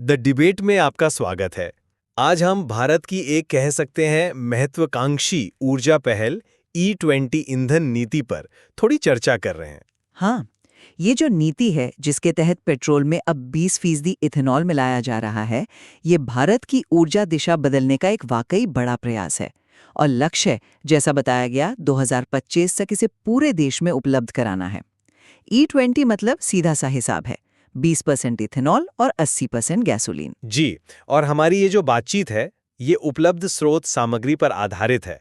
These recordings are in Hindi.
द डिबेट में आपका स्वागत है। आज हम भारत की एक कह सकते हैं महत्वाकांक्षी ऊर्जा पहल E20 ईंधन नीति पर थोड़ी चर्चा कर रहे हैं। हाँ, ये जो नीति है जिसके तहत पेट्रोल में अब 20% इथेनॉल मिलाया जा रहा है, ये भारत की ऊर्जा दिशा बदलने का एक वाकई बड़ा प्रयास है। और लक्ष्य, जैसा बताया गया, 2025 तक इसे पूरे देश में उपलब्ध कराना है। E20 मतलब सीधा सा हिसाब है, 20% इथेनॉल और 80% गैसोलीन। जी, और हमारी ये जो बातचीत है, ये उपलब्ध स्रोत सामग्री पर आधारित है।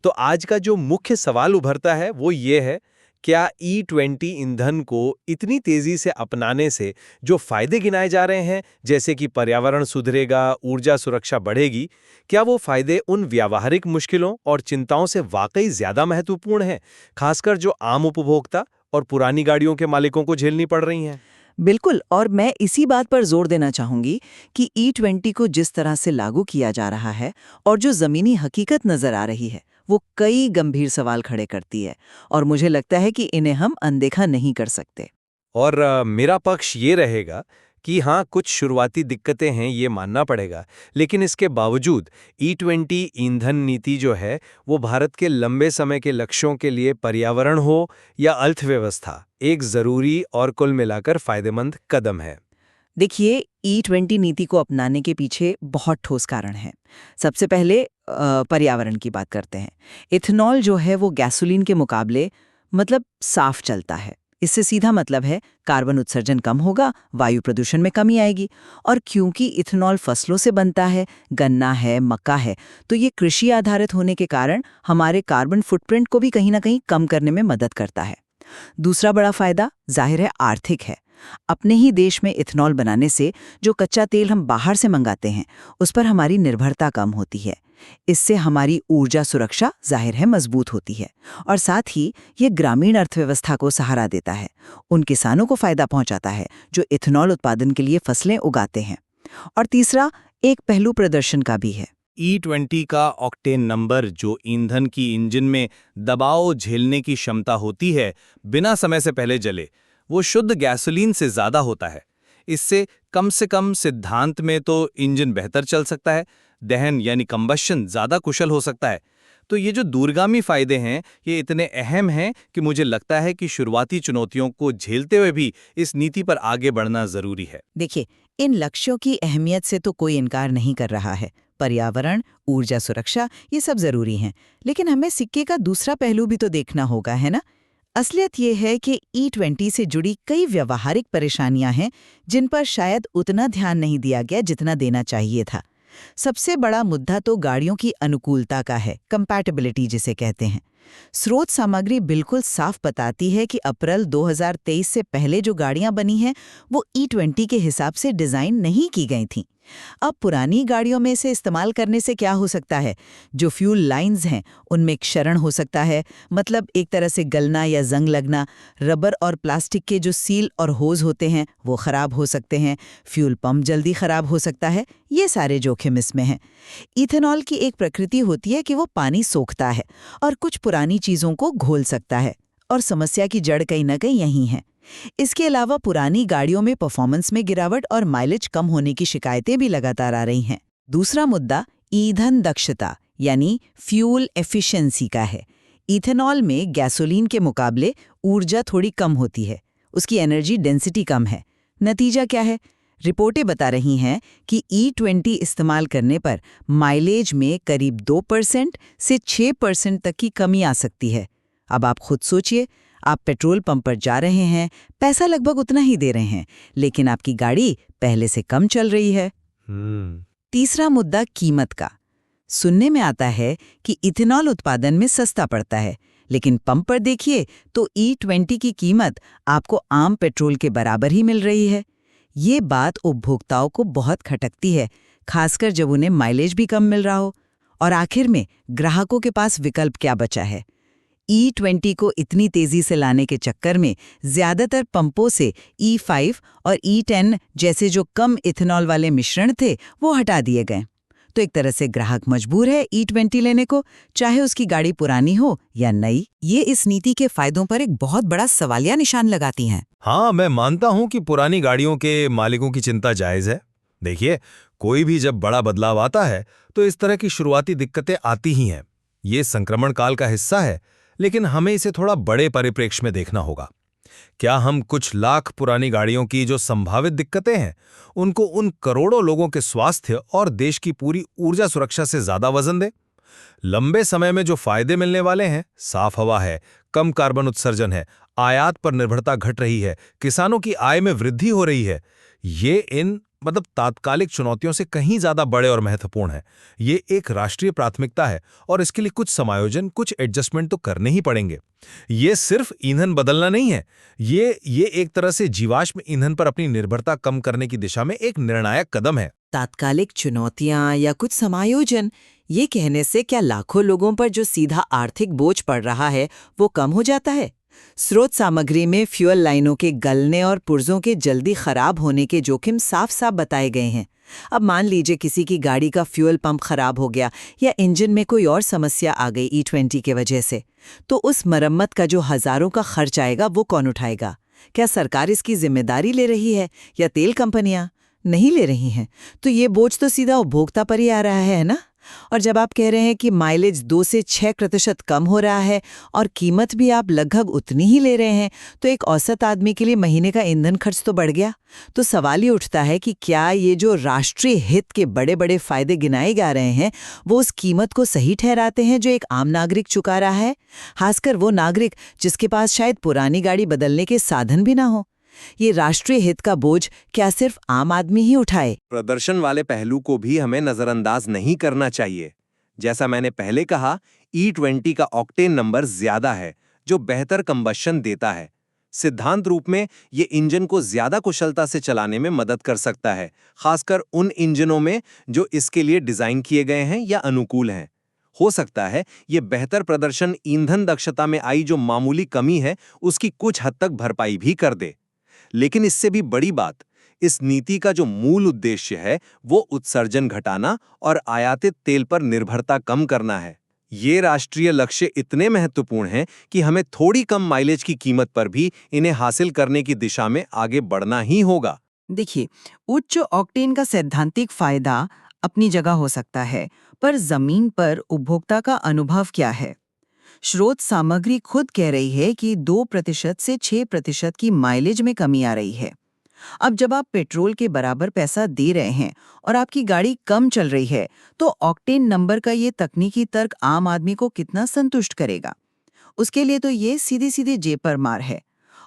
तो आज का जो मुख्य सवाल उभरता है वो ये है, क्या E20 ईंधन को इतनी तेजी से अपनाने से जो फायदे गिनाए जा रहे हैं, जैसे कि पर्यावरण सुधरेगा, ऊर्जा सुरक्षा बढ़ेगी, क्या वो फायदे उन व्यावहारिक मुश्किलों और चिंताओं से वाकई ज्यादा महत्वपूर्ण हैं, खासकर जो आम उपभोक्ता और पुरानी गाड़ियों के मालिकों को झेलनी पड़ रही हैं? बिल्कुल, और मैं इसी बात पर जोर देना चाहूंगी कि E20 को जिस तरह से लागू किया जा रहा है और जो जमीनी हकीकत नजर आ रही है, वो कई गंभीर सवाल खड़े करती है और मुझे लगता है कि इन्हें हम अनदेखा नहीं कर सकते। और मेरा पक्ष ये रहेगा कि हाँ, कुछ शुरुआती दिक्कतें हैं, ये मानना पड़ेगा, लेकिन इसके बावजूद E20 ईंधन नीति जो है वो भारत के लंबे समय के लक्ष्यों के लिए पर्यावरण हो या अर्थव्यवस्था, एक जरूरी और कुल मिलाकर फायदेमंद कदम है। देखिए, E20 नीति को अपनाने के पीछे बहुत ठोस कारण हैं। सबसे पहले पर्यावरण की बात करते हैं। इथेनॉल जो है वो गैसोलीन के मुकाबले मतलब साफ चलता है। इससे सीधा मतलब है कार्बन उत्सर्जन कम होगा, वायु प्रदूषण में कमी आएगी। और क्योंकि इथेनॉल फसलों से बनता है, गन्ना है, मक्का है, तो ये कृषि आधारित होने के कारण हमारे कार्बन फुटप्रिंट को भी कहीं ना कहीं कम करने में मदद करता है। दूसरा बड़ा फायदा जाहिर है आर्थिक है। अपने ही देश में इथेनॉल बनाने से जो कच्चा तेल हम बाहर से मंगाते हैं, उस पर हमारी निर्भरता कम होती है। इससे हमारी ऊर्जा सुरक्षा जाहिर है मजबूत होती है और साथ ही ये ग्रामीण अर्थव्यवस्था को सहारा देता है। उन किसानों को फायदा पहुंचाता है जो इथेनॉल उत्पादन के लिए फसलें उगाते हैं। और तीसरा, एक पहलू प्रदर्शन का भी है। E20 का ऑक्टेन नंबर, जो ईंधन की इंजन में दबाव झेलने की क्षमता होती है बिना समय से पहले जले, वो शुद्ध गैसोलीन से ज्यादा होता है। इससे कम से कम सिद्धांत में तो इंजन बेहतर चल सकता है, दहन यानी कंबशन ज्यादा कुशल हो सकता है। तो ये जो दूरगामी फायदे हैं, ये इतने अहम हैं कि मुझे लगता है कि शुरुआती चुनौतियों को झेलते हुए भी इस नीति पर आगे बढ़ना जरूरी है। देखिए, इन लक्ष्यों की अहमियत से तो कोई इनकार नहीं कर रहा है। पर्यावरण, ऊर्जा सुरक्षा, ये सब जरूरी हैं। लेकिन हमें सिक्के का दूसरा पहलू भी तो देखना होगा, है ना? असलियत ये है कि E20 से जुड़ी कई व्यावहारिक परेशानियां हैं जिन पर शायद उतना ध्यान नहीं दिया गया जितना देना चाहिए था। सबसे बड़ा मुद्दा तो गाड़ियों की अनुकूलता का है, कंपैटिबिलिटी जिसे कहते हैं। स्रोत सामग्री बिल्कुल साफ बताती है कि अप्रैल 2023 से पहले जो गाड़ियां बनी हैं, वो E20 के हिसाब से डिजाइन नहीं की गई थीं। अब पुरानी गाड़ियों में इसे इस्तेमाल करने से क्या हो सकता है? जो फ्यूल लाइंस हैं, उनमें क्षरण हो सकता है, मतलब एक तरह से गलना या जंग लगना। रबर और प्लास्टिक के जो सील और होज होते हैं, वो खराब हो सकते हैं। फ्यूल पंप जल्दी खराब हो सकता है। ये सारे जोखिम इसमें हैं। इथेनॉल की एक प्रकृति होती है कि वो पानी सोखता है और कुछ पुरानी चीजों को घोल सकता है, और समस्या की जड़ कहीं ना कहीं यही है। इसके अलावा पुरानी गाड़ियों में परफॉर्मेंस में गिरावट और माइलेज कम होने की शिकायतें भी लगातार आ रही हैं। दूसरा मुद्दा ईंधन दक्षता यानी फ्यूल एफिशिएंसी का है। इथेनॉल में गैसोलीन के मुकाबले ऊर्जा थोड़ी कम होती है, उसकी एनर्जी डेंसिटी कम है। नतीजा क्या है? रिपोर्टें बता रही हैं कि E20 इस्तेमाल करने पर माइलेज में करीब 2% से 6% तक की कमी आ सकती है। अब आप खुद सोचिए, आप पेट्रोल पंप पर जा रहे हैं, पैसा लगभग उतना ही दे रहे हैं, लेकिन आपकी गाड़ी पहले से कम चल रही है। तीसरा मुद्दा कीमत का। सुनने में आता है कि इथेनॉल उत्पादन में सस्ता पड़ता है, लेकिन पंप पर देखिए तो E20 की कीमत आपको आम पेट्रोल के बराबर ही मिल रही है। ये बात उपभोक्ताओं को बहुत खटकती है, खासकर जब उन्हें माइलेज भी कम मिल रहा हो। और आखिर में ग्राहकों के पास विकल्प क्या बचा है? E20 को इतनी तेजी से लाने के चक्कर में ज्यादातर पंपों से E5 और E10 जैसे जो कम इथेनॉल वाले मिश्रण थे, वो हटा दिए गए। तो एक तरह से ग्राहक मजबूर है E20 लेने को, चाहे उसकी गाड़ी पुरानी हो या नई। ये इस नीति के फायदों पर एक बहुत बड़ा सवालिया निशान लगाती हैं। हाँ, मैं मानता हूँ कि पुरानी गाड़ियों के मालिकों की चिंता जायज है। देखिए, कोई भी जब बड़ा बदलाव आता है तो इस तरह की शुरुआती दिक्कतें आती ही हैं। ये संक्रमण काल का हिस्सा है, लेकिन हमें इसे थोड़ा बड़े परिप्रेक्ष्य में देखना होगा। क्या हम कुछ लाख पुरानी गाड़ियों की जो संभावित दिक्कतें हैं, उनको उन करोड़ों लोगों के स्वास्थ्य और देश की पूरी ऊर्जा सुरक्षा से ज्यादा वजन दें? लंबे समय में जो फायदे मिलने वाले हैं, साफ हवा है, कम कार्बन उत्सर्जन है, आयात पर निर्भरता घट रही है, किसानों की आय में वृद्धि हो रही है, ये इन तात्कालिक चुनौतियों से कहीं ज्यादा बड़े और महत्वपूर्ण है। ये एक राष्ट्रीय प्राथमिकता है और इसके लिए कुछ समायोजन, कुछ एडजस्टमेंट तो करने ही पड़ेंगे। ये सिर्फ ईंधन बदलना नहीं है, ये एक तरह से जीवाश्म ईंधन पर अपनी निर्भरता कम करने की दिशा में एक निर्णायक कदम है। तात्कालिक चुनौतियां या कुछ समायोजन, ये कहने से क्या लाखों लोगों पर जो सीधा आर्थिक बोझ पड़ रहा है वो कम हो जाता है? स्रोत सामग्री में फ्यूल लाइनों के गलने और पुर्जों के जल्दी खराब होने के जोखिम साफ साफ बताए गए हैं। अब मान लीजिए किसी की गाड़ी का फ्यूल पंप खराब हो गया या इंजन में कोई और समस्या आ गई E20 के वजह से, तो उस मरम्मत का जो हजारों का खर्च आएगा वो कौन उठाएगा? क्या सरकार इसकी जिम्मेदारी ले रही है या तेल कंपनियां? नहीं ले रही हैं। तो ये बोझ तो सीधा उपभोक्ता पर ही आ रहा है ना? और जब आप कह रहे हैं कि माइलेज 2 से 6% कम हो रहा है और कीमत भी आप लगभग उतनी ही ले रहे हैं, तो एक औसत आदमी के लिए महीने का ईंधन खर्च तो बढ़ गया। तो सवाल ये उठता है कि क्या ये जो राष्ट्रीय हित के बड़े बड़े फायदे गिनाए जा रहे हैं, वो उस कीमत को सही ठहराते हैं जो एक आम नागरिक चुका रहा है, खासकर वो नागरिक जिसके पास शायद पुरानी गाड़ी बदलने के साधन भी ना हो? ये राष्ट्रीय हित का बोझ क्या सिर्फ आम आदमी ही उठाए? प्रदर्शन वाले पहलू को भी हमें नजरअंदाज नहीं करना चाहिए। जैसा मैंने पहले कहा, E20 का ऑक्टेन नंबर ज्यादा है, जो बेहतर कंबशन देता है। सिद्धांत रूप में ये इंजन को ज्यादा कुशलता से चलाने में मदद कर सकता है, खासकर उन इंजनों में जो इसके लिए डिजाइन किए गए हैं या अनुकूल हैं। हो सकता है ये बेहतर प्रदर्शन ईंधन दक्षता में आई जो मामूली कमी है, उसकी कुछ हद तक भरपाई भी कर दे। लेकिन इससे भी बड़ी बात, इस नीति का जो मूल उद्देश्य है वो उत्सर्जन घटाना और आयातित तेल पर निर्भरता कम करना है। ये राष्ट्रीय लक्ष्य इतने महत्वपूर्ण हैं कि हमें थोड़ी कम माइलेज की कीमत पर भी इन्हें हासिल करने की दिशा में आगे बढ़ना ही होगा। देखिए, उच्च ऑक्टेन का सैद्धांतिक फायदा अपनी जगह हो सकता है, पर जमीन पर उपभोक्ता का अनुभव क्या है? स्रोत सामग्री खुद कह रही है कि 2% से 6% की माइलेज में कमी आ रही है। अब जब आप पेट्रोल के बराबर पैसा दे रहे हैं और आपकी गाड़ी कम चल रही है, तो ऑक्टेन नंबर का ये तकनीकी तर्क आम आदमी को कितना संतुष्ट करेगा? उसके लिए तो ये सीधी सीधी जेब पर मार है।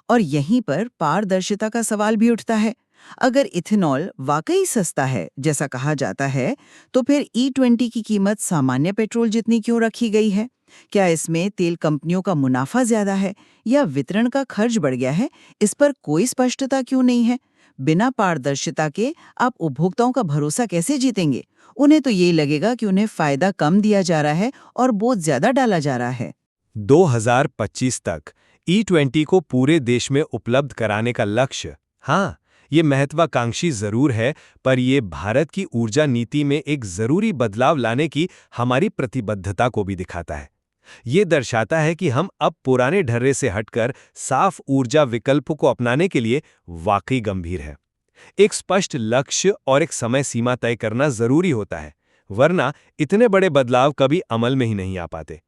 और यहीं पर पारदर्शिता का सवाल भी उठता है। अगर इथेनॉल वाकई सस्ता है जैसा कहा जाता है, तो फिर E20 की कीमत सामान्य पेट्रोल जितनी क्यों रखी गई है? क्या इसमें तेल कंपनियों का मुनाफा ज्यादा है या वितरण का खर्च बढ़ गया है? इस पर कोई स्पष्टता क्यों नहीं है? बिना पारदर्शिता के आप उपभोक्ताओं का भरोसा कैसे जीतेंगे? उन्हें तो यही लगेगा कि उन्हें फायदा कम दिया जा रहा है और बोझ ज्यादा डाला जा रहा है। 2025 तक E20 को पूरे देश में उपलब्ध कराने का लक्ष्य, हाँ, ये महत्वाकांक्षी जरूर है, पर ये भारत की ऊर्जा नीति में एक जरूरी बदलाव लाने की हमारी प्रतिबद्धता को भी दिखाता है। ये दर्शाता है कि हम अब पुराने ढर्रे से हटकर साफ ऊर्जा विकल्पों को अपनाने के लिए वाकई गंभीर हैं। एक स्पष्ट लक्ष्य और एक समय सीमा तय करना जरूरी होता है, वरना इतने बड़े बदलाव कभी अमल में ही नहीं आ पाते।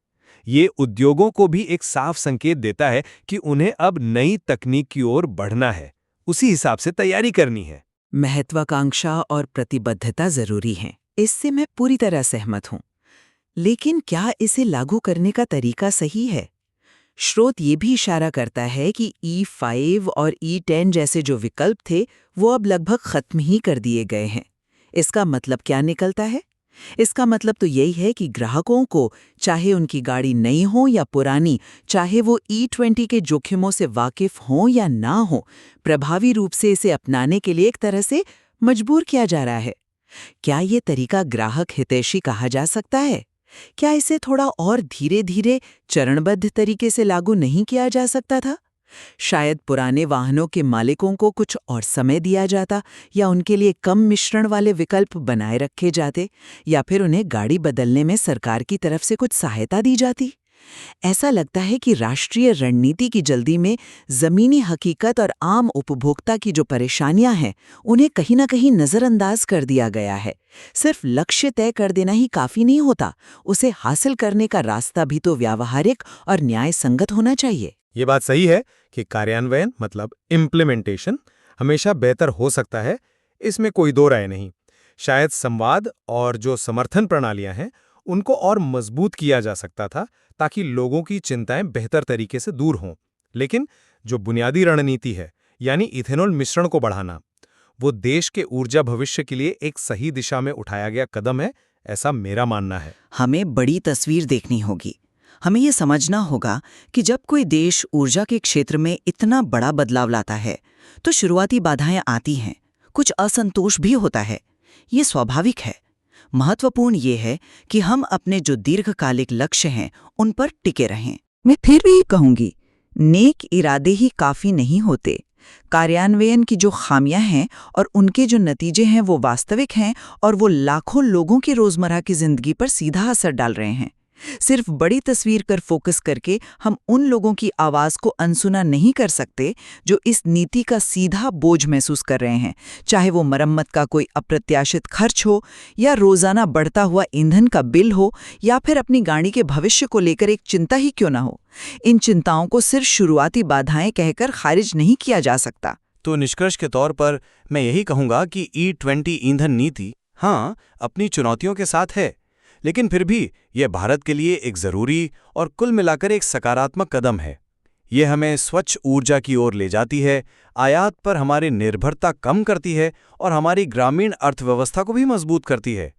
ये उद्योगों को भी एक साफ संकेत देता है कि उन्हें अब नई तकनीक की ओर बढ़ना है, उसी हिसाब से तैयारी करनी है। महत्वाकांक्षा और प्रतिबद्धता जरूरी हैं, इससे मैं पूरी तरह सहमत हूं। लेकिन क्या इसे लागू करने का तरीका सही है? स्रोत ये भी इशारा करता है कि E5 और E10 जैसे जो विकल्प थे वो अब लगभग खत्म ही कर दिए गए हैं। इसका मतलब क्या निकलता है? इसका मतलब तो यही है कि ग्राहकों को, चाहे उनकी गाड़ी नई हो या पुरानी, चाहे वो E20 के जोखिमों से वाकिफ हों या ना हो, प्रभावी रूप से इसे अपनाने के लिए एक तरह से मजबूर किया जा रहा है। क्या ये तरीका ग्राहक हितैषी कहा जा सकता है? क्या इसे थोड़ा और धीरे धीरे चरणबद्ध तरीके से लागू नहीं किया जा सकता था? शायद पुराने वाहनों के मालिकों को कुछ और समय दिया जाता, या उनके लिए कम मिश्रण वाले विकल्प बनाए रखे जाते, या फिर उन्हें गाड़ी बदलने में सरकार की तरफ से कुछ सहायता दी जाती। ऐसा लगता है कि राष्ट्रीय रणनीति की जल्दी में जमीनी हकीकत और आम उपभोक्ता की जो परेशानियां हैं, उन्हें कहीं ना कहीं नजरअंदाज कर दिया गया है। सिर्फ लक्ष्य तय कर देना ही काफी नहीं होता, उसे हासिल करने का रास्ता भी तो व्यावहारिक और न्याय संगत होना चाहिए। ये बात सही है कि कार्यान्वयन मतलब इम्प्लीमेंटेशन हमेशा बेहतर हो सकता है, इसमें कोई दो राय नहीं। शायद संवाद और जो समर्थन प्रणालियां हैं उनको और मजबूत किया जा सकता था ताकि लोगों की चिंताएं बेहतर तरीके से दूर हों। लेकिन जो बुनियादी रणनीति है, यानी इथेनॉल मिश्रण को बढ़ाना, वो देश के ऊर्जा भविष्य के लिए एक सही दिशा में उठाया गया कदम है, ऐसा मेरा मानना है। हमें बड़ी तस्वीर देखनी होगी। हमें ये समझना होगा कि जब कोई देश ऊर्जा के क्षेत्र में इतना बड़ा बदलाव लाता है तो शुरुआती बाधाएं आती हैं, कुछ असंतोष भी होता है। ये स्वाभाविक है। महत्वपूर्ण ये है कि हम अपने जो दीर्घकालिक लक्ष्य हैं उन पर टिके रहें। मैं फिर भी कहूंगी, नेक इरादे ही काफी नहीं होते। कार्यान्वयन की जो खामियां हैं और उनके जो नतीजे हैं वो वास्तविक हैं और वो लाखों लोगों की रोजमर्रा की जिंदगी पर सीधा असर डाल रहे हैं। सिर्फ बड़ी तस्वीर पर फोकस करके हम उन लोगों की आवाज को अनसुना नहीं कर सकते जो इस नीति का सीधा बोझ महसूस कर रहे हैं, चाहे वो मरम्मत का कोई अप्रत्याशित खर्च हो या रोजाना बढ़ता हुआ ईंधन का बिल हो या फिर अपनी गाड़ी के भविष्य को लेकर एक चिंता ही क्यों ना हो। इन चिंताओं को सिर्फ शुरुआती बाधाएं कहकर खारिज नहीं किया जा सकता। तो निष्कर्ष के तौर पर मैं यही कहूंगा कि E20 ईंधन नीति हाँ अपनी चुनौतियों के साथ है, लेकिन फिर भी यह भारत के लिए एक जरूरी और कुल मिलाकर एक सकारात्मक कदम है। ये हमें स्वच्छ ऊर्जा की ओर ले जाती है, आयात पर हमारी निर्भरता कम करती है और हमारी ग्रामीण अर्थव्यवस्था को भी मजबूत करती है।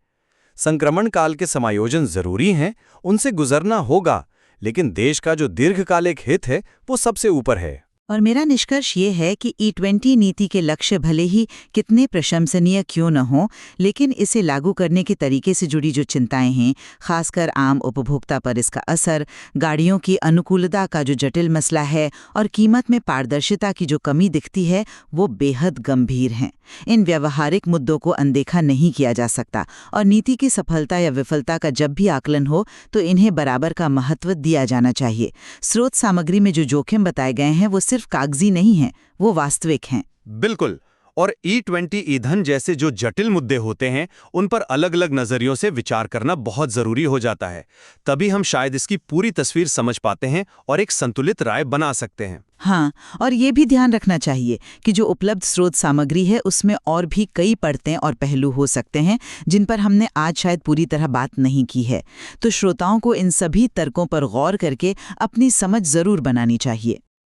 संक्रमण काल के समायोजन जरूरी हैं, उनसे गुजरना होगा, लेकिन देश का जो दीर्घकालिक हित है वो सबसे ऊपर है। और मेरा निष्कर्ष ये है कि E20 नीति के लक्ष्य भले ही कितने प्रशंसनीय क्यों न हो, लेकिन इसे लागू करने के तरीके से जुड़ी जो चिंताएं हैं, खासकर आम उपभोक्ता पर इसका असर, गाड़ियों की अनुकूलता का जो जटिल मसला है और कीमत में पारदर्शिता की जो कमी दिखती है, वो बेहद गंभीर हैं। इन व्यवहारिक मुद्दों को अनदेखा नहीं किया जा सकता और नीति की सफलता या विफलता का जब भी आकलन हो तो इन्हें बराबर का महत्व दिया जाना चाहिए। स्रोत सामग्री में जो जोखिम बताए गए हैं वो सिर्फ कागजी नहीं हैं, वो वास्तविक हैं। बिल्कुल। और E20 ईंधन जैसे जो जटिल मुद्दे होते हैं उन पर अलग अलग नजरियों से विचार करना बहुत जरूरी हो जाता है। तभी हम शायद इसकी पूरी तस्वीर समझ पाते हैं और एक संतुलित राय बना सकते हैं। हाँ, और ये भी ध्यान रखना चाहिए कि जो उपलब्ध स्रोत सामग्री है उसमें और भी कई परतें और पहलू हो सकते हैं जिन पर हमने आज शायद पूरी तरह बात नहीं की है। तो श्रोताओं को इन सभी तर्कों पर गौर करके अपनी समझ जरूर बनानी चाहिए।